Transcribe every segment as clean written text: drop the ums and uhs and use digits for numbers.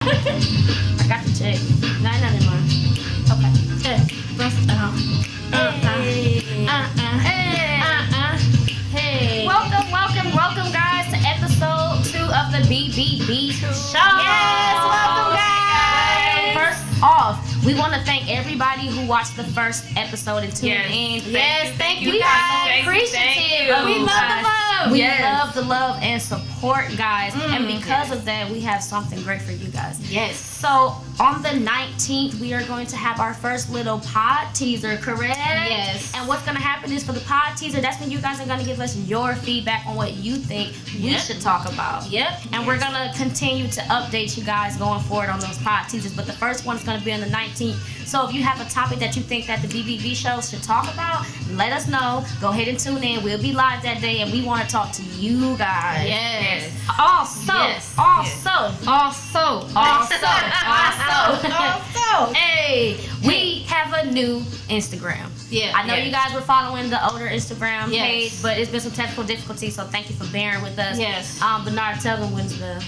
I got the check. No, not anymore. Okay. Hey. Welcome, guys, to episode 2 of the BBB show. Yes, welcome, guys. First off, we want to thank everybody who watched the first episode and tuned in. Yes, thank you, We guys. are appreciative. We love the love. We love the love and support, guys. And because yes. of that, we have something great for you guys. Yes. So, on the 19th, we are going to have our first little pod teaser, correct? Yes. And what's going to happen is for the pod teaser, that's when you guys are going to give us your feedback on what you think we should talk about. Yep. And we're going to continue to update you guys going forward on those pod teasers. But the first one is going to be on the 19th. So if you have a topic that you think that the BBB show should talk about, let us know. Go ahead and tune in. We'll be live that day, and we want to talk to you guys. Yes. Also, hey, we have a new Instagram. Yeah. I know you guys were following the older Instagram Yes. page, but it's been some technical difficulties, so thank you for bearing with us. Yes. Benard, tell them what's the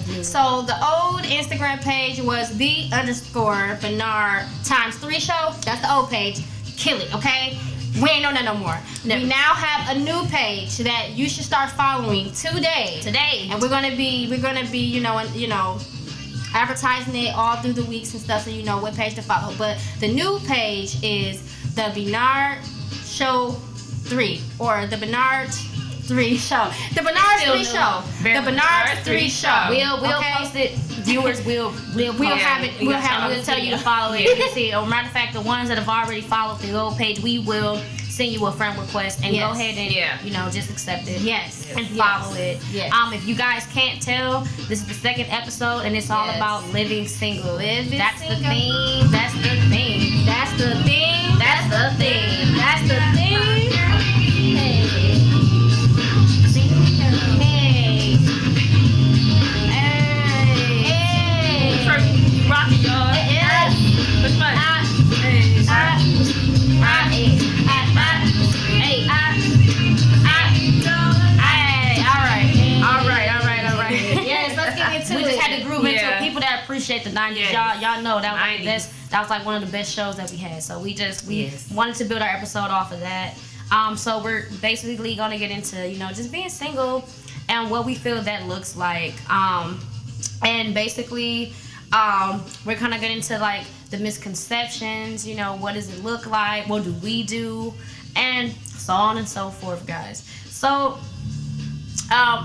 new. So the old Instagram page was the_Benard ×3 show. That's the old page. Kill it, okay? We ain't on that no more. No. We now have a new page that you should start following today. And we're gonna be, you know, advertising it all through the weeks and stuff, so you know what page to follow. But the new page is the Benard Show 3, or the Benard 3 show. The Benard 3 show. The Benard 3 show. We'll post it. Viewers, we'll have it. We'll tell you to follow it. You can see. Or matter of fact, the ones that have already followed the old page, we will send you a friend request and go ahead and just accept it. Yes. And follow it. Yes. If you guys can't tell, this is the second episode, and it's all about living single. That's the thing. That's the thing. That's the thing. That's the thing. That's the thing. Hey. Rocky, y'all. Push my. Yes, let's get into it. We just had to groove into it. People that appreciate the 90s, y'all know that was like one of the best shows that we had. So we wanted to build our episode off of that. So we're basically gonna get into just being single and what we feel that looks like. And basically, we're gonna get into like the misconceptions. What does it look like? What do we do? And so on and so forth, guys. So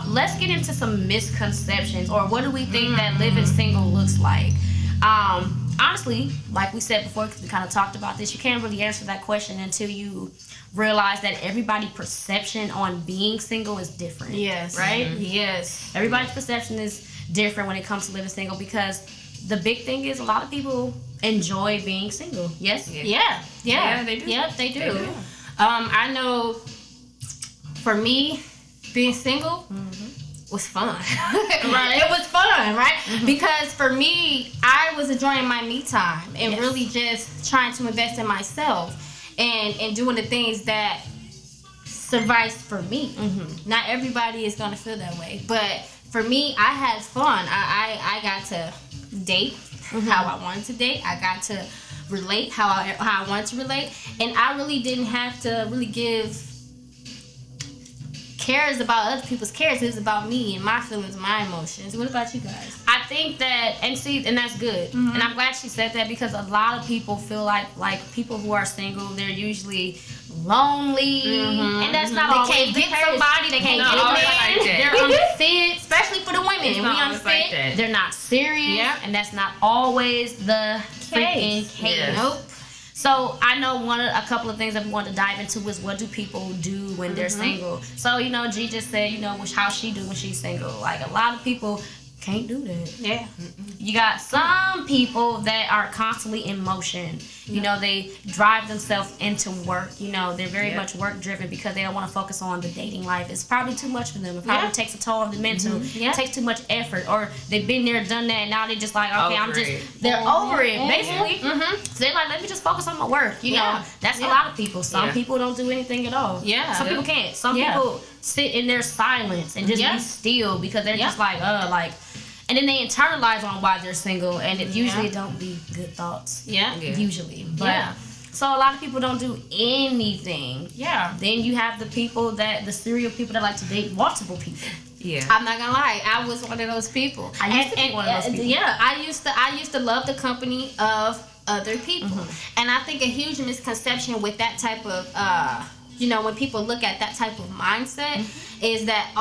let's get into some misconceptions, or what do we think that living single looks like? Honestly, like we said before, because we kind of talked about this, you can't really answer that question until you realize that everybody's perception on being single is different. Yes. Right? Yes. Everybody's perception is different when it comes to living single, because the big thing is a lot of people enjoy being single. Yes? Yeah, they do. Yep, they do. I know for me, being single was fun. Right? It was fun, right? Because for me, I was enjoying my me time and really just trying to invest in myself and doing the things that suffice for me. Not everybody is going to feel that way, but for me, I had fun. I got to date how I wanted to date. I got to relate how I wanted to relate, and I really didn't have to really give cares about other people's cares. It was about me and my feelings, my emotions. What about you guys? I think that, and that's good. And I'm glad she said that, because a lot of people feel like people who are single, they're usually lonely, and that's not always can't the get case. somebody. They can't get a man. They're unfit, especially for the women. It's We not always unfit. like that. They're not serious, and that's not always the freaking case. Yes. Nope. So I know a couple of things that we want to dive into is, what do people do when they're single? So G just said how she do when she's single. Like, a lot of people can't do that. Yeah. You got some people that are constantly in motion. They drive themselves into work. They're very much work driven because they don't want to focus on the dating life. It's probably too much for them. It probably takes a toll on the mental. It takes too much effort. Or they've been there, done that, and now they're just like, okay, they're over it, basically. So they're like, let me just focus on my work. That's a lot of people. Some people don't do anything at all. Some people can't. Some people sit in their silence and just be still, because they're just like, and then they internalize on why they're single, and it usually don't be good thoughts. Usually, but so a lot of people don't do anything. Then you have the people the serial people that like to date multiple people. I'm not gonna lie, I was one of those people. I used to be one of those people. I used to love the company of other people, and I think a huge misconception with that type of when people look at that type of mindset is that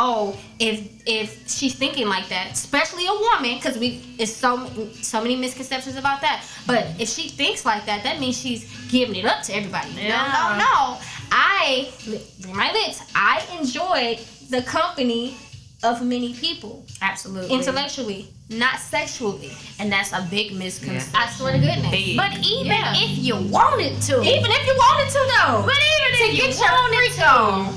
if she's thinking like that, especially a woman, because it's so many misconceptions about that. But if she thinks like that, that means she's giving it up to everybody. No. I enjoyed the company of many people. Absolutely. Intellectually, not sexually. And that's a big misconception. I swear to goodness. But even if you wanted to. Even if you wanted to, though. But even if you wanted to.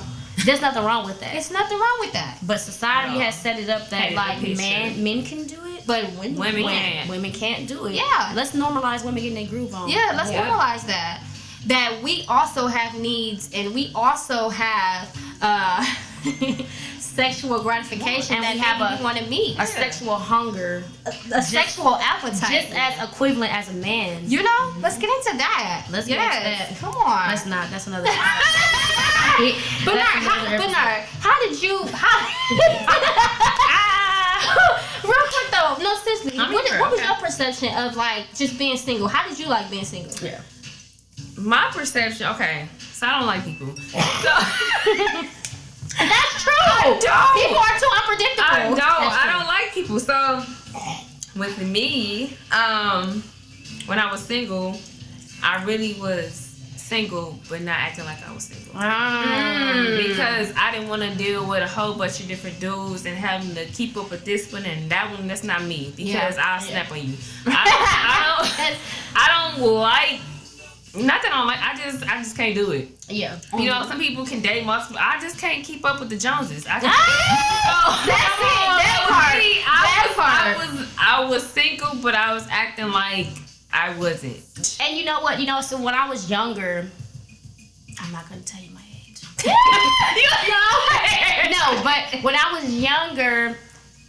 There's nothing wrong with that. It's nothing wrong with that. But society has set it up that men can do it, but women can't. Women can't do it. Yeah. Let's normalize women getting their groove on. Yeah, let's normalize that. That we also have needs, and we also have sexual gratification, and that we want to meet. A sexual hunger. A sexual appetite. Just as equivalent as a man. Let's get into that. Let's get into that. Come on. Let's not. That's another Benard, how did you... Real quick though, no, seriously, what was your perception of like just being single? How did you like being single? My perception, so I don't like people. That's true. People are too unpredictable. I don't like people. So with me, when I was single, I really was single, but not acting like I was single. Because I didn't want to deal with a whole bunch of different dudes and having to keep up with this one and that one. That's not me, because I'll snap on you. I don't like. Not that I don't like. I just can't do it. Some people can date multiple. I just can't keep up with the Joneses. I just I was single, but I was acting like I wasn't. And you know what? So when I was younger, I'm not gonna tell you my age. No, but when I was younger,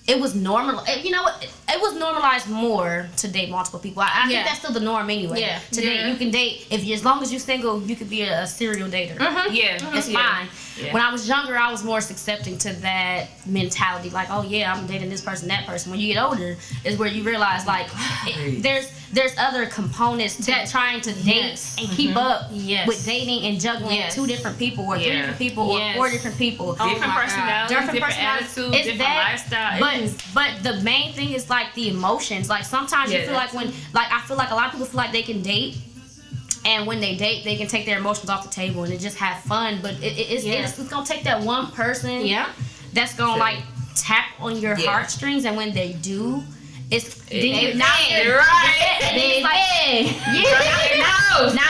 it was normal. You know what? It was normalized more to date multiple people. I think that's still the norm anyway. Today you can date as long as you're single, you could be a serial dater. It's fine. When I was younger, I was more accepting to that mentality. Like, oh yeah, I'm dating this person, that person. When you get older, is where you realize like there's other components to trying to date and keep up with dating and juggling two different people or three different people or four different people. Different personalities, different attitudes, different lifestyle. But the main thing is like the emotions. Like sometimes you feel like I feel like a lot of people feel like they can date, and when they date, they can take their emotions off the table and just have fun. But it's gonna take that one person that's gonna like tap on your heartstrings, and when they do, now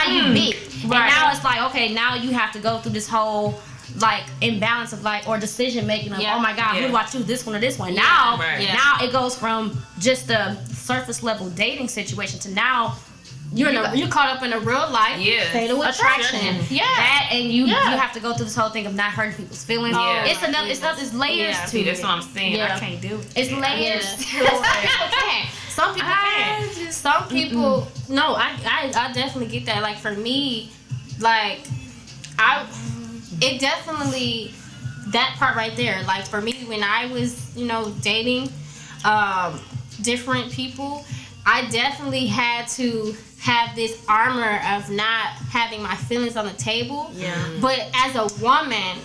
you big. And now it's like, okay, now you have to go through this whole like imbalance of like, or decision making of oh my god, who do I choose, this one or this one? Now it goes from just a surface level dating situation to now you're caught up in a real life fatal attraction. That, and you have to go through this whole thing of not hurting people's feelings. It's layers to it. That's what I'm saying. I can't do it. It's layers to it. Some people can. Some people no, I definitely get that. Like for me, like it definitely, that part right there, like for me when I was dating different people, I definitely had to have this armor of not having my feelings on the table. But as a woman,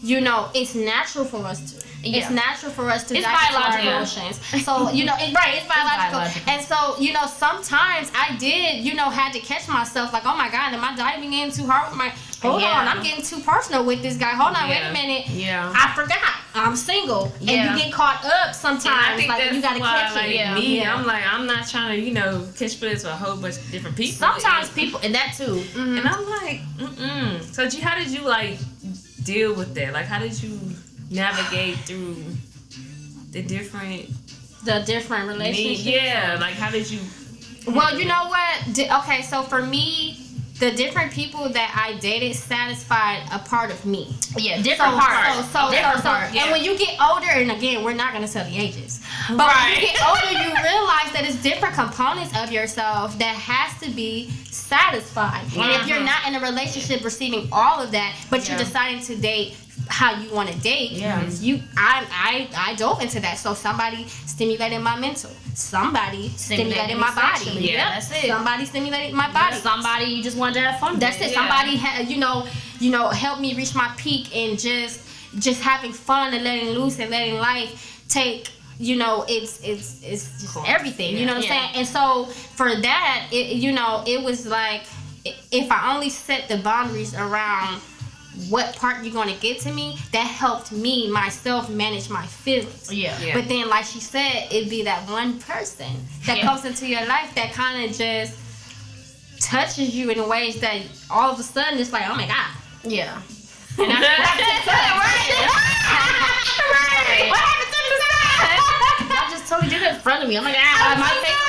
it's natural for us to. It's natural for us to dive into our emotions. So, it's biological. And so, sometimes I did, had to catch myself like, oh my God, am I diving in too hard with my... Hold on, I'm getting too personal with this guy. Hold on, wait a minute. I forgot. I'm single. And you get caught up sometimes. Like, you got to catch it. I'm not trying to, catch feelings for a whole bunch of different people. Sometimes people, and that too. And I'm like, So, how did you, deal with that? Like, how did you navigate through the different relationships? Like how did you? Well, you know what? Okay, so for me, the different people that I dated satisfied a part of me. Yeah, different parts. So, and when you get older, and again, we're not gonna tell the ages, but when you get older, you realize that it's different components of yourself that has to be satisfied. And if you're not in a relationship receiving all of that, but you're deciding to date how you want to date, I dove into that. So somebody stimulated my mental, somebody stimulated my body. Yeah, that's it. Somebody stimulated my body. Somebody you just wanted to have fun. That's it. Somebody had, you know, helped me reach my peak and just having fun and letting loose and letting life take. You know, it's just everything. You know what I'm saying? And so for that, it was like, if I only set the boundaries around what part you're going to get to me, that helped me myself manage my feelings. But then, like she said, it'd be that one person that comes into your life that kind of just touches you in ways that all of a sudden it's like, oh my God. Yeah. And that's right. What happened to the sun? Y'all just totally did it in front of me. Oh my God. My face.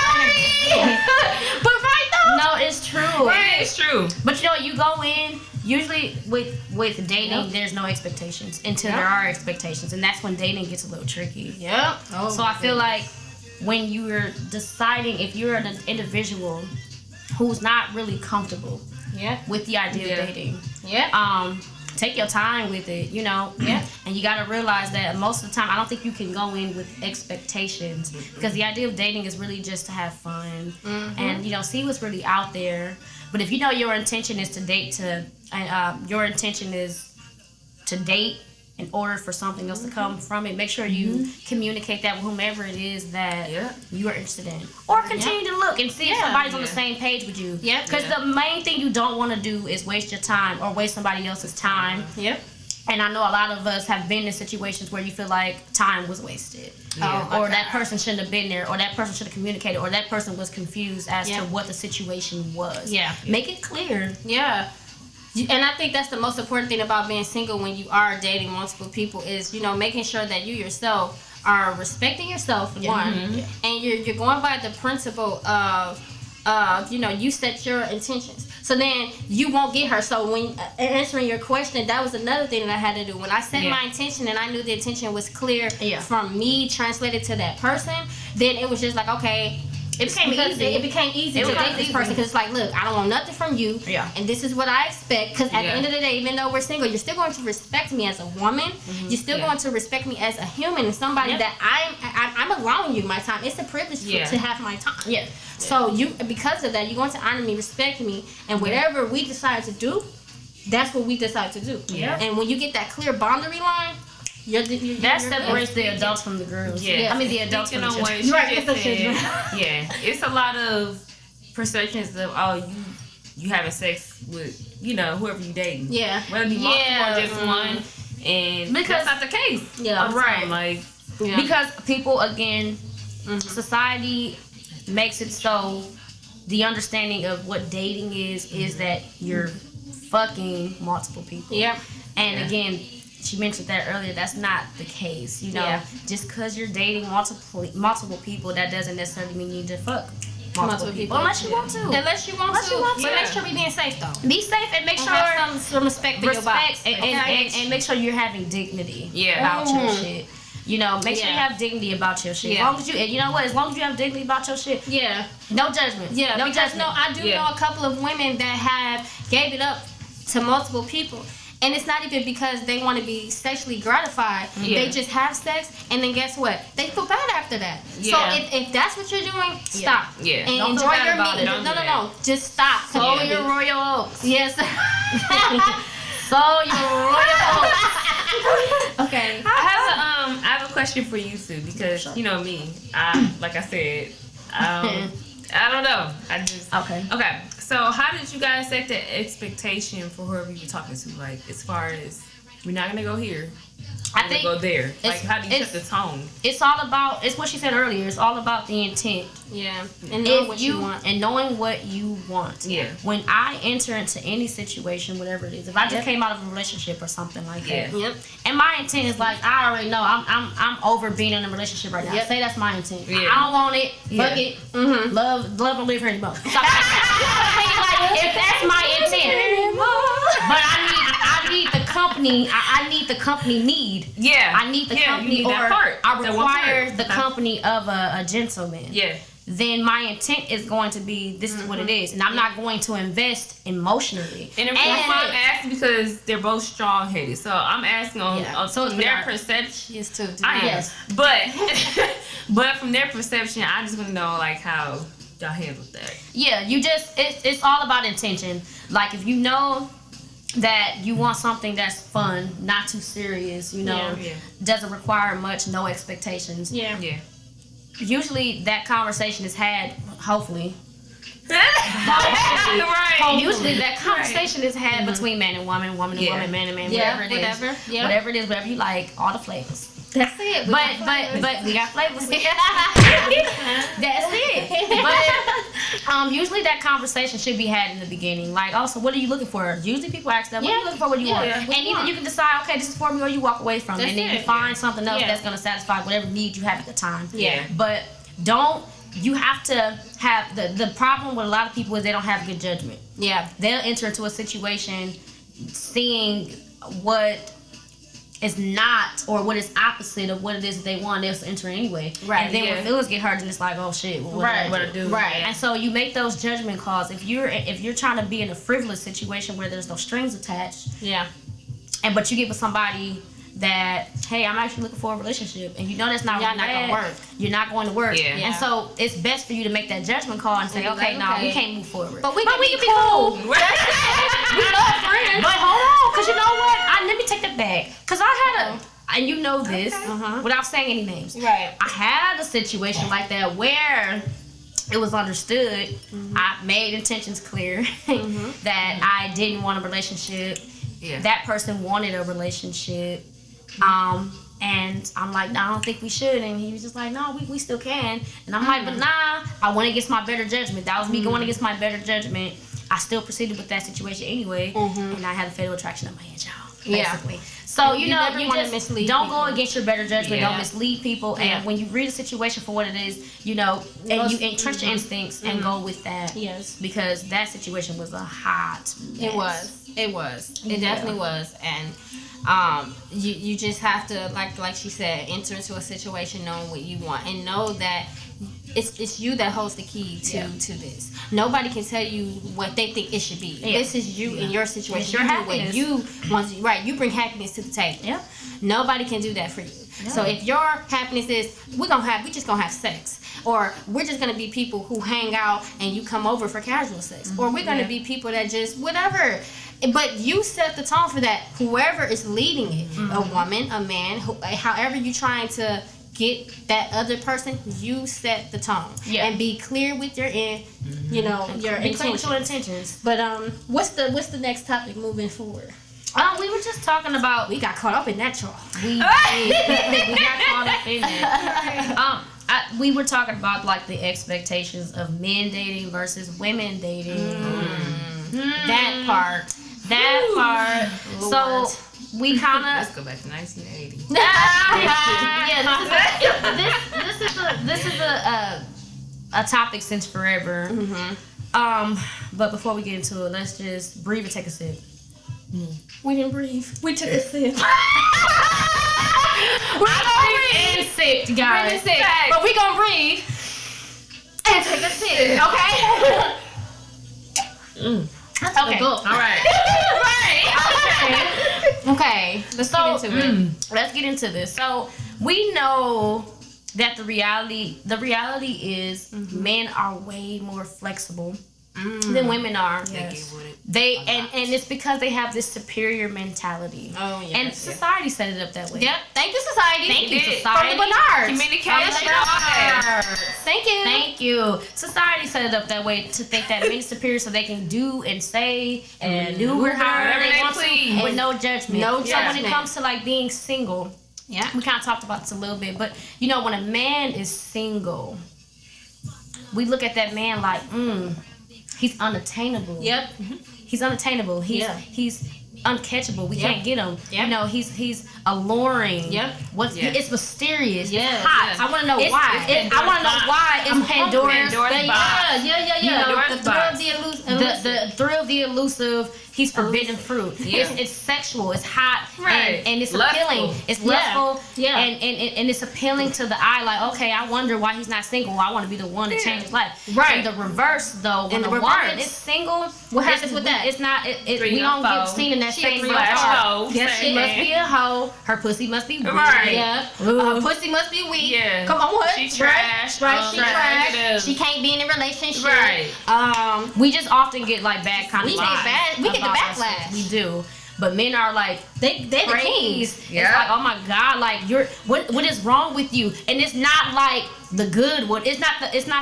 But right though. No, it's true. Right, it's true. But you know, you go in. Usually with dating, there's no expectations until there are expectations, and that's when dating gets a little tricky. So I feel like when you're deciding if you're an individual who's not really comfortable with the idea of dating, take your time with it, you know. And you got to realize that most of the time, I don't think you can go in with expectations, because the idea of dating is really just to have fun and, you know, see what's really out there. But if you know your intention is to date your intention is to date in order for something else to come from it, make sure you communicate that with whomever it is that you are interested in. Or continue to look and see if somebody's on the same page with you. Because the main thing you don't want to do is waste your time or waste somebody else's time. And I know a lot of us have been in situations where you feel like time was wasted. Or that person shouldn't have been there, or that person should have communicated, or that person was confused as to what the situation was. Make it clear. And I think that's the most important thing about being single when you are dating multiple people is, you know, making sure that you yourself are respecting yourself, one, and you're going by the principle of, you know, you set your intentions. So then you won't get her. So when answering your question, that was another thing that I had to do. When I set my intention and I knew the intention was clear from me translated to that person, then it was just like, okay, it became easy to date this person, because it's like, look, I don't want nothing from you, and this is what I expect. Because at the end of the day, even though we're single, you're still going to respect me as a woman. You're still going to respect me as a human and somebody that I'm allowing you my time. It's a privilege to have my time. So because of that, you're going to honor me, respect me, and whatever we decide to do, that's what we decide to do. And when you get that clear boundary line, that separates the adults from the girls. I mean the adults from the children. It's a lot of perceptions of you having sex with, you know, whoever you dating. Whether it be multiple or just one, and because that's not the case. Like because people, again, society makes it so the understanding of what dating is that you're fucking multiple people. And again, she mentioned that earlier, that's not the case. You know, just because you're dating multiple people, that doesn't necessarily mean you need to fuck multiple people. Unless you want to. But make sure we being safe though. Be safe and make sure some respect for your body. And make sure you're having dignity about your shit. You know, make sure you have dignity about your shit. As long as you know what, as long as you have dignity about your shit, no judgment. No judgment. I do know a couple of women that have gave it up to multiple people. And it's not even because they want to be sexually gratified. They just have sex, and then guess what? They feel bad after that. So if that's what you're doing, stop. And don't enjoy feel your bad meat. No. Just stop. Sow your royal oats. Yes. Sow your royal oats. Okay. I have a question for you too, because you know me. Like I said, I don't know. Okay. So how did you guys set the expectation for whoever you were talking to? Like, as far as we're not gonna go here. I think go there. Like, how do you set the tone? It's all about. It's what she said earlier. It's all about the intent. Yeah, and knowing what you want. And knowing what you want. Yeah. When I enter into any situation, whatever it is, if I just came out of a relationship or something like that, and my intent is like, I already know I'm over being in a relationship right now. Yep. Say that's my intent. Yeah. I don't want it. Fuck it. Mm-hmm. Love don't live here anymore. So, like, if that's my intent, but I need the company. I need the company need. Yeah. I need the company, or I require the company of a gentleman. Yeah. Then my intent is going to be, this is what it is, and I'm not going to invest emotionally. And I'm asking because they're both strong-headed, so I'm asking on so their perception. Yes, too. Yes, but from their perception, I just want to know like how y'all handle that. Yeah, you just it's all about intention. Like if you know that you want something that's fun, not too serious, doesn't require much, no expectations. Yeah. Usually that conversation is had, hopefully. Right. Usually that conversation is had between man and woman, woman and woman, man and man, whatever it is. Whatever it is, whatever you like, all the flavors. That's it. But we got flavors. That's it. But usually that conversation should be had in the beginning. Like, so what are you looking for? Usually people ask that, what are you looking for, what do you want? And either you can decide, okay, this is for me, or you walk away from it. And then you find something else that's going to satisfy whatever need you have at the time. Yeah. But you have to have, the problem with a lot of people is they don't have good judgment. Yeah. They'll enter into a situation seeing what is not, or what is opposite of what it is that they want, they'll enter anyway. Right. And then when feelings get hurt, then it's like, oh shit, what to do? Right. And so you make those judgment calls. If you're trying to be in a frivolous situation where there's no strings attached, but you get with somebody that, hey, I'm actually looking for a relationship, and you know that's not gonna work. You're not going to work. Yeah. And so it's best for you to make that judgment call and say, okay, no, we can't move forward. But we can be cool. We love friends. But hold on, because you know what? Let me take that back. Because I had and you know this, without saying any names. Right. I had a situation like that where it was understood. I made intentions clear that I didn't want a relationship. Yeah. That person wanted a relationship. And I'm like, no, I don't think we should. And he was just like, no, we still can. And I'm like, but nah, I went against my better judgment. That was me going against my better judgment. I still proceeded with that situation anyway. And I had a fatal attraction in my head, y'all. Basically. Yeah. So, you just mislead don't people. Go against your better judgment. Don't mislead people. And when you read a situation for what it is, and you trust your instincts and go with that. Yes. Because that situation was a hot mess. It was. It definitely was. And you just have to, like she said, enter into a situation knowing what you want, and know that it's you that holds the key to this. Nobody can tell you what they think it should be. This is you in your situation. It's your happiness. What you want to, right? You bring happiness to the table. Yeah. Nobody can do that for you. Yeah. So if your happiness is we just gonna have sex, or we're just gonna be people who hang out and you come over for casual sex, or we're gonna be people that just whatever. But you set the tone for that. Whoever is leading it, a woman, a man, however you trying to get that other person, you set the tone and be clear with your your intentions. But what's the next topic moving forward? We were just talking about. We got caught up in that, y'all. We got caught up in that. We were talking about like the expectations of men dating versus women dating. That part. Lord. So we kind of let's go back to 1980. This is a topic since forever. But before we get into it, let's just breathe and take a sip. We didn't breathe. We took a sip. We're gonna breathe and sip, guys. But we gonna breathe and take a sip, okay? Okay. All right. Okay. Let's get into this. So we know that the reality is men are way more flexible than women are. Yes. And it's because they have this superior mentality. Oh, yes. And society set it up that way. Yep. Thank you, society. Thank you, society. From the Benards. Communication. Thank you. Thank you. Society set it up that way to think that men is superior so they can do and say and maneuver however they want to with no judgment. So when it comes to like being single, we kind of talked about this a little bit, but you know, when a man is single, we look at that man like, he's unattainable. Yep. He's unattainable. He's uncatchable. We can't get him. You know, he's alluring. It's mysterious. It's hot. I want to know why. I want to know why it's Pandora's box. The thrill of the elusive. He's forbidden fruit. It's sexual. It's hot. And it's appealing. It's lustful. And it's appealing to the eye. Like, okay, I wonder why he's not single. I want to be the one to change his life. And the reverse, though, when a woman is single, what happens with that? It's not. We don't get seen in that same hoe. She must be a hoe. Her pussy must be weak. Her pussy must be weak. Come on, what? She trash. She trash. She can't be in a relationship. We just often get like bad kind of vibes. We get the backlash. We do. But men are like, they're the kings. It's like, oh my God, like what is wrong with you? And it's not like the good one. It's not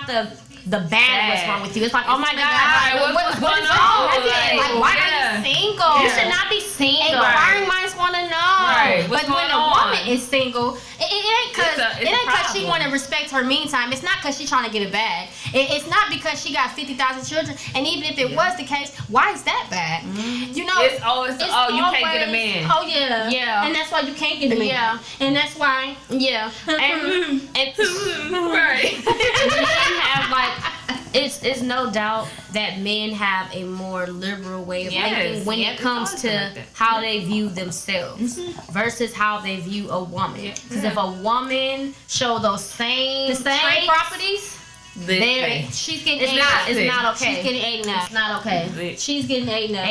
the bad what's wrong with you. It's like, oh my God, what's wrong? Like, why are you single? You should not be single. Inquiring minds want to know. But when a woman is single, it ain't because she want to respect her meantime. It's not because she's trying to get a bag. It's not because she got 50,000 children. And even if it was the case, why is that bad? You know, it's always, you can't get a man. Oh yeah. And that's why you can't get a man. Yeah. And that's why. Yeah. And right. Men have like. It's no doubt that men have a more liberal way of thinking when it comes to how they view themselves versus how they view a woman. Because if a woman show those same properties, she's getting it's not okay. She's getting eaten up. It's not okay. She's getting eaten up.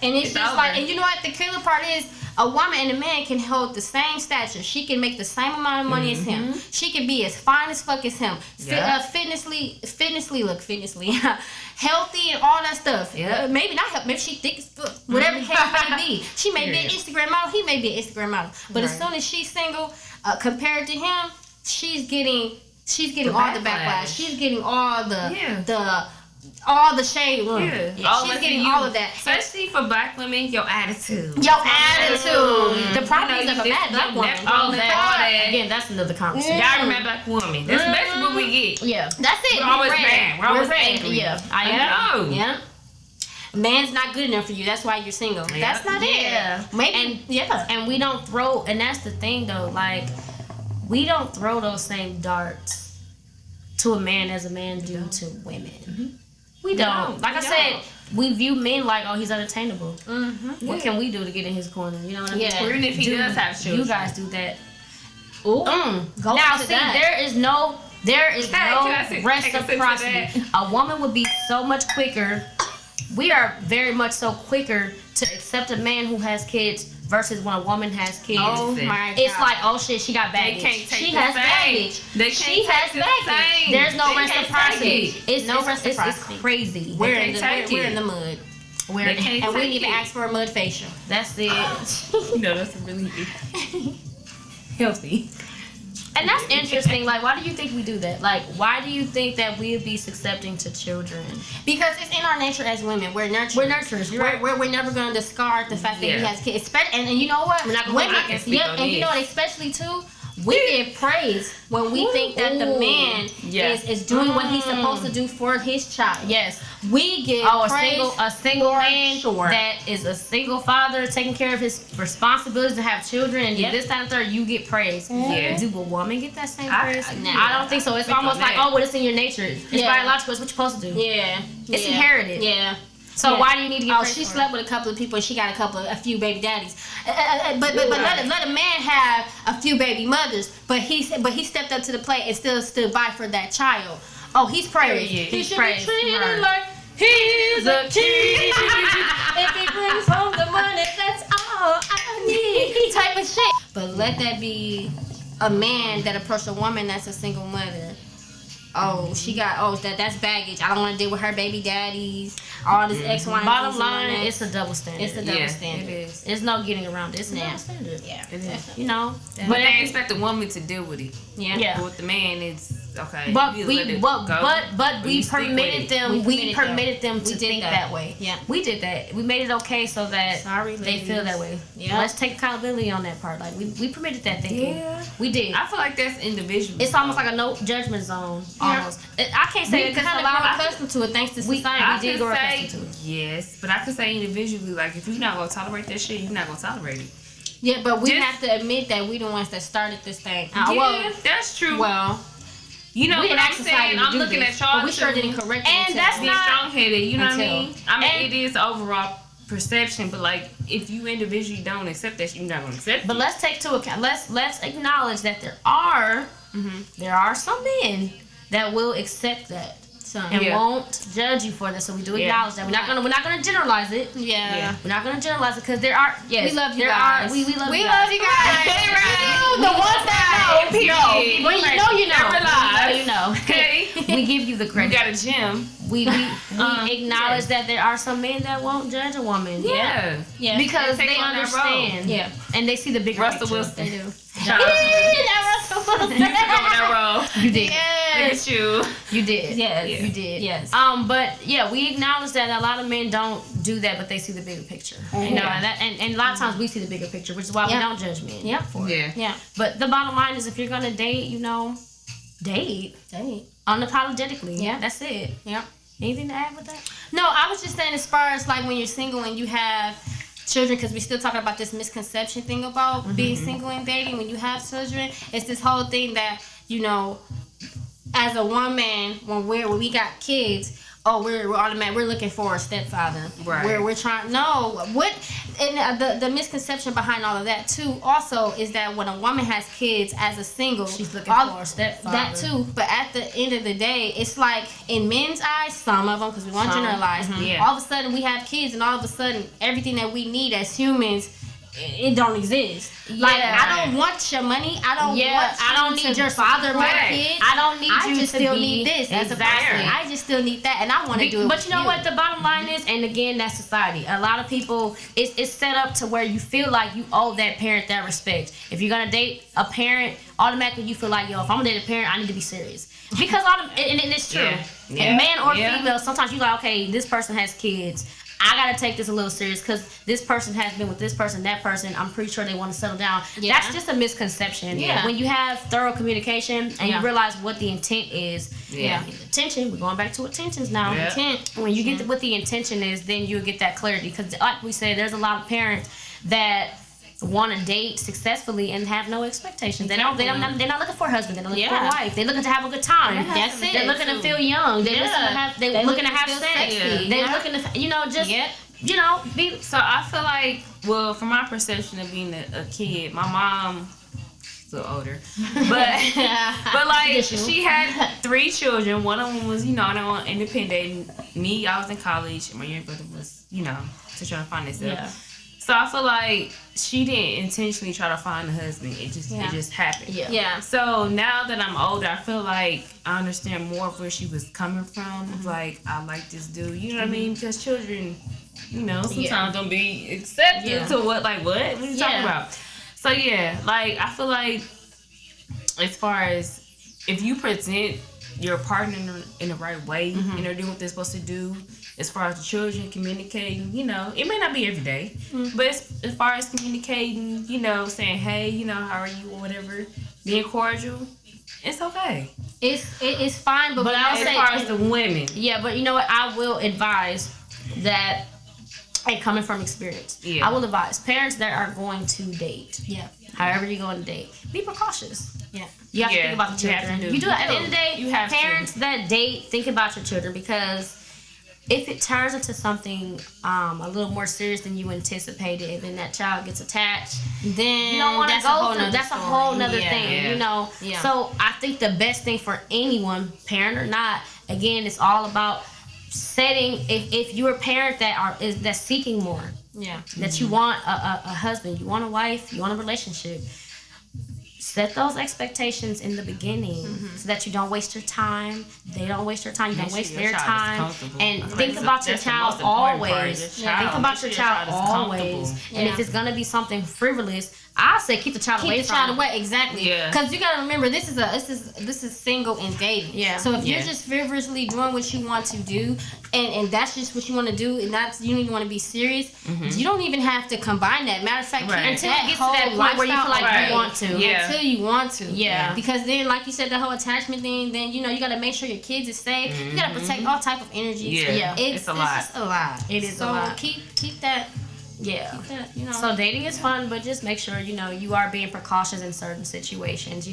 And it's just like, and you know what? The killer part is, a woman and a man can hold the same stature. She can make the same amount of money as him. She can be as fine as fuck as him. Fitnessly, healthy and all that stuff. Maybe not healthy. Maybe she thick as fuck. Whatever the case may be. She may be an Instagram model. He may be an Instagram model. But as soon as she's single, compared to him, she's getting all the backlash. She's getting all all the shade room. She's getting all of that. Especially for black women, your attitude. The problems of a bad black woman. All that. Again, that's another conversation. Y'all remember black woman. That's basically what we get. That's it. We're always mad. We're always angry. I know. Man's not good enough for you. That's why you're single. That's not it. Maybe. And we don't throw, and that's the thing though, like, we don't throw those same darts to a man as a man do to women. We don't. Like I said, we view men like, oh, he's unattainable. What can we do to get in his corner? You know what I mean? Even if he does have children. You guys do that. Now, see, there is no reciprocity. A woman would be so much quicker. We are very much so quicker to accept a man who has kids versus when a woman has kids. Oh my God. It's like, oh shit, she got baggage. She has baggage. She has baggage. There's no reciprocity. It's no reciprocity. It's crazy. We're in the mud. And we didn't even ask for a mud facial. That's it. That's really healthy. And that's interesting. Like, why do you think we do that? Like, why do you think that we would be accepting to children? Because it's in our nature as women. We're nurturers. We're nurturers. We're never going to discard the fact that he has kids. And you know what? We're not going to and you know what? Especially too, we get praise when we think that the man is doing what he's supposed to do for his child. Yes. We get praise a single man that is a single father taking care of his responsibilities to have children and this, that, and third, you get praise. Do a woman get that same praise? I don't think so. It's almost like, oh, well, it's in your nature. It's biological. It's what you're supposed to do. It's inherited. So why do you need to get praise? She slept with a couple of people and she got a few baby daddies. But let a man have a few baby mothers. But he stepped up to the plate and still stood by for that child. Oh, he's praised. He should be treated like he's a king. If he brings home the money, that's all I need. Type of shit. But let that be a man that approached a woman that's a single mother that's baggage. I don't want to deal with her baby daddies. All this X, Y, and Bottom line, it's a double standard. It's a double standard. It is. There's no getting around it. It's a double standard. Yeah. It is. You know, But they expect the woman to deal with it. Yeah. But with the man, it's okay. But you we let it but go, but or we you stick with permitted it. them. We permitted them to did think that way. Yeah. We did that. We made it okay so that Sorry, they feel ladies. that way. Yeah. Let's take accountability on that part. Like we permitted that thinking. Yeah. We did. I feel like that's individual. It's almost like a no judgment zone. Almost. I can't say Because a lot of accustomed to it thanks to society. I did could grow say accustomed to it. yes, but I could say individually, like if you're not gonna tolerate that shit, you're not gonna tolerate it. Yeah, but we Just- have to admit that we the ones that started this thing. Yeah, that's true. You know, we but didn't I'm ask society saying to I'm do looking this, at y'all but we sure too, didn't correct it. And until- that's being not- strong-headed. You know what I until- mean? I mean, and- it is overall perception, but like if you individually don't accept that shit, you're not gonna accept But it. let's take to account. Let's acknowledge that there are some men that will accept that and Yeah. won't judge you for this. So we do Yeah. acknowledge that. We're not gonna generalize it. Yeah. We're not gonna generalize it because there are. Yes, We love you there guys. Are, we love We you love guys. you guys. Right. The ones that know, Period. know. When you know, you know. Never lies. When you know, Okay. we give you the You credit. got a gym. We acknowledge that there are some men that won't judge a woman. Yeah. Yeah. Because They they take on that role. understand. Yeah. And they see the bigger Russell picture. Wilson. They do. Shout out to you. Russell Wilson. You took over that role. You did. Look at you. You did. Yes. You did. Yes. But yeah, we acknowledge that a lot of men don't do that, but they see the bigger picture. You know, and a lot of times we see the bigger picture, which is why we don't judge men. Yep. For it. Yeah. Yeah. But the bottom line is, if you're gonna date, date unapologetically. Yeah. That's it. Yep. Anything to add with that? No, I was just saying as far as like when you're single and you have children, because we're still talking about this misconception thing about being single and dating. When you have children, it's this whole thing that, as a woman, when we got kids, we're automatic. We're looking for a stepfather. Right. We're trying. No, and the misconception behind all of that too also is that when a woman has kids as a single, She's looking for a stepfather. That too. But at the end of the day, it's like in men's eyes, some of them, because we want to generalize. Yeah. All of a sudden we have kids, and all of a sudden everything that we need as humans, it don't exist. Like, I don't want your money. I don't need your father my kids. I don't need I you just to still be need this as a exactly. parent. I just still need that, and I want to do it. But you know what the bottom line is, and again, that's society. A lot of people, it's set up to where you feel like you owe that parent that respect. If you're gonna date a parent, automatically you feel like, if I'm gonna date a parent, I need to be serious. Because and it's true. Yeah. And man or female, sometimes you like, okay, this person has kids. I gotta take this a little serious because this person has been with this person, that person. I'm pretty sure they want to settle down. Yeah. That's just a misconception. Yeah. When you have thorough communication and you realize what the intent is. Yeah. Intention. We're going back to intentions now. Yeah. Intent. When you get what the intention is, then you'll get that clarity. Because like we said, there's a lot of parents that want to date successfully and have no expectations. They're not looking for a husband. They're looking for a wife. They're looking to have a good time. That's it. They're looking to feel young. They're looking to have sex. sexy. They're looking to be. So I feel like, well, from my perception of being a kid, my mom, a little older, but like she had 3 children. One of them was, independent. Me, I was in college. And my younger brother was, still trying to find himself. Yeah. So I feel like she didn't intentionally try to find a husband. It just happened. Yeah. So now that I'm older, I feel like I understand more of where she was coming from. Like, I like this dude. You know what I mean? Because children, sometimes don't be accepted to what are you talking about? So yeah, like I feel like as far as if you present your partner in the right way and they're doing what they're supposed to do, as far as the children communicating, it may not be every day, but as far as communicating, saying, hey, how are you or whatever, being cordial, it's okay. It's fine, but I'll As say far as the women. Yeah, but you know what? I will advise that, and coming from experience, I will advise parents that are going to date. Yeah. However you're going to date, be precautious. Yeah. You have to think about the children. You do. At the end of the day, you have parents that date, think about your children, because if it turns into something a little more serious than you anticipated, and then that child gets attached, then you don't want to go through. That's a whole nother thing, Yeah. So I think the best thing for anyone, parent or not, again, it's all about setting. If you're a parent that's seeking more, that you want a husband, you want a wife, you want a relationship, set those expectations in the beginning so that you don't waste your time. They don't waste your time. You don't waste their time. And think about your child always. Think about your child always. And if it's gonna be something frivolous, I say keep the child away. Keep the child away, exactly. Yeah. Because you gotta remember, this is single and dating. Yeah. So if you're just frivolously doing what you want to do, and that's just what you want to do, and that's you don't even want to be serious, you don't even have to combine that. Matter of fact, until you get to that point where you feel like you want to. Yeah. Until you want to. Yeah. Because then, like you said, the whole attachment thing, then you gotta make sure your kids is safe. You gotta protect all type of energies. Yeah. It's a lot. It's just a lot. It is a lot. So keep that. Yeah. So dating is fun, but just make sure, you are being precautious in certain situations,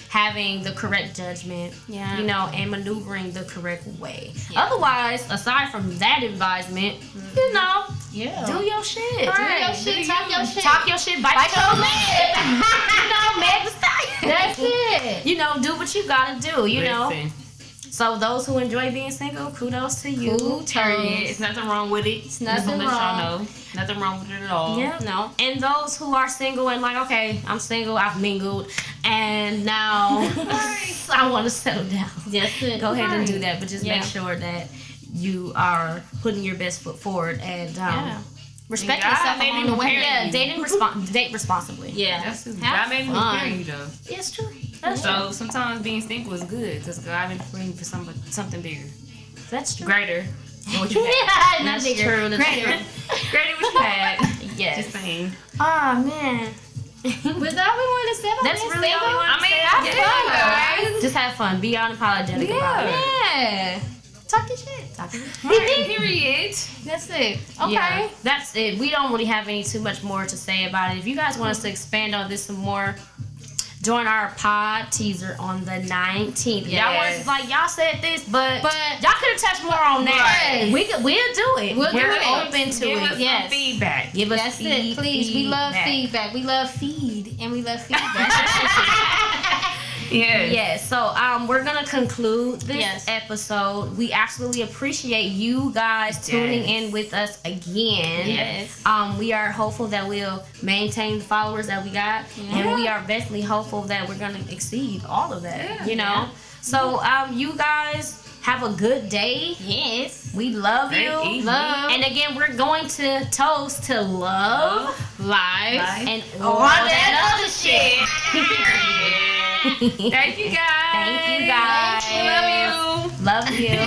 having the correct judgment, and maneuvering the correct way. Yeah. Otherwise, aside from that advisement, do your shit. Right. Do your shit. Talk your shit. Talk your shit. Bite your lip. Meg the Stallion. That's it. Do what you gotta do, know. So those who enjoy being single, kudos to you. It's nothing wrong with it. It's nothing wrong. Nothing wrong with it at all. Yeah. No. And those who are single and like, okay, I'm single, I've mingled, and now I want to settle down. That's it. Go ahead and do that, but just make sure that you are putting your best foot forward and respect yourself along the way. Yeah, date responsibly. Yeah. God made me prepare you though. Yeah, it's true. So sometimes being single is good because God is praying for something bigger. That's true. Greater than what you had. That's true. Greater than what you had. Yes. Just saying. Oh man. But all we want to say about that's really all we want to say. Have fun, guys. Just have fun. Be unapologetic about it. Yeah. Talk your shit. Period. That's it. Okay. Yeah, that's it. We don't really have too much more to say about it. If you guys want us to expand on this some more, join our pod teaser on the 19th. Yes. Y'all said this, but y'all could have touched more on that. Right. We'll do it. We're open to Give it. us some feedback. Give us That's it, please. We love feedback. We love feed and we love feedback. Yes. So we're gonna conclude this episode. We absolutely appreciate you guys tuning in with us again. Yes. We are hopeful that we'll maintain the followers that we got, and we are definitely hopeful that we're gonna exceed all of that. So you guys have a good day. Yes. We love you. Love. And again, we're going to toast to love, life, and all that other shit. Thank you guys. Love you.